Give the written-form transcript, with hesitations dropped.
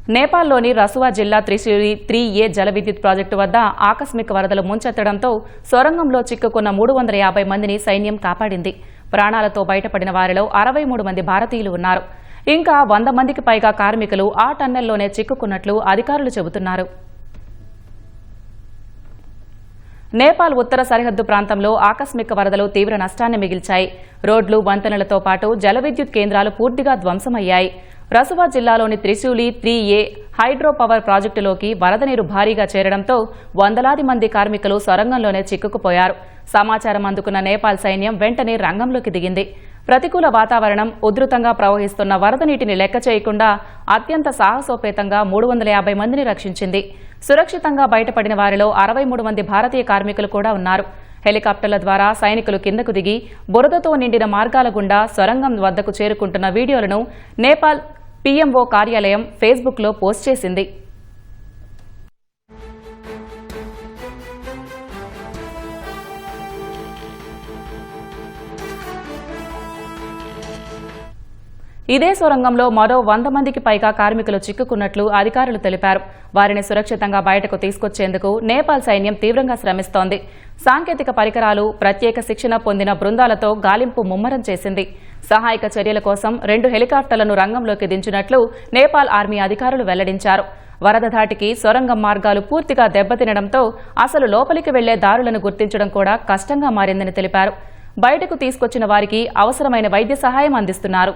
నేపాల్లోని రసువా జిల్లా త్రిశూలి 3A జల విద్యుత్ ప్రాజెక్టు వద్ద ఆకస్మిక వరదలు ముంచెత్తడంతో సొరంగంలో చిక్కుకున్న 350 మందిని సైన్యం కాపాడింది. ప్రాణాలతో బయటపడిన వారిలో 63 మంది భారతీయులు ఉన్నారు. ఇంకా 100 మందికి పైగా కార్మికులు ఆ టన్నెల్లోనే చిక్కుకున్నట్లు అధికారులు చెబుతున్నారు. నేపాల్ ఉత్తర సరిహద్దు ప్రాంతంలో ఆకస్మిక వరదలు తీవ్ర నష్టాన్ని మిగిల్చాయి. రోడ్లు, వంతెనలతో పాటు జల విద్యుత్ కేంద్రాలు పూర్తిగా ధ్వంసమయ్యాయి. రసువా జిల్లాలోని త్రిశూలి 3A హైడ్రో పవర్ ప్రాజెక్టులోకి వరద నీరు భారీగా చేరడంతో వందలాది మంది కార్మికులు సొరంగంలోనే చిక్కుకుపోయారు. సమాచారం అందుకున్న నేపాల్ సైన్యం వెంటనే రంగంలోకి దిగింది. ప్రతికూల వాతావరణం, ఉధృతంగా ప్రవహిస్తున్న వరద నీటిని లెక్క చేయకుండా అత్యంత సాహసోపేతంగా 350 మందిని రక్షించింది. సురక్షితంగా బయటపడిన వారిలో 63 మంది భారతీయ కార్మికులు కూడా ఉన్నారు. హెలికాప్టర్ల ద్వారా సైనికులు కిందకు దిగి బురదతో నిండిన మార్గాల గుండా సొరంగం వద్దకు చేరుకుంటున్న వీడియోలను నేపాల్ PMO కార్యాలయం ఫేస్బుక్లో పోస్ట్ చేసింది. ఇదే సొరంగంలో మరో 100 మందికి పైగా కార్మికులు చిక్కుకున్నట్లు అధికారులు తెలిపారు. వారిని సురక్షితంగా బయటకు తీసుకొచ్చేందుకు నేపాల్ సైన్యం తీవ్రంగా శ్రమిస్తోంది. సాంకేతిక పరికరాలు, ప్రత్యేక శిక్షణ పొందిన బృందాలతో గాలింపు ముమ్మరం చేసింది. సహాయక చర్యల కోసం 2 హెలికాప్టర్లను రంగంలోకి దించినట్లు నేపాల్ ఆర్మీ అధికారులు వెల్లడించారు. వరద ధాటికి సొరంగం మార్గాలు పూర్తిగా దెబ్బతినడంతో అసలు లోపలికి వెళ్లే దారులను గుర్తించడం కూడా కష్టంగా మారిందని తెలిపారు. బయటకు తీసుకొచ్చిన వారికి అవసరమైన వైద్య సహాయం అందిస్తున్నారు.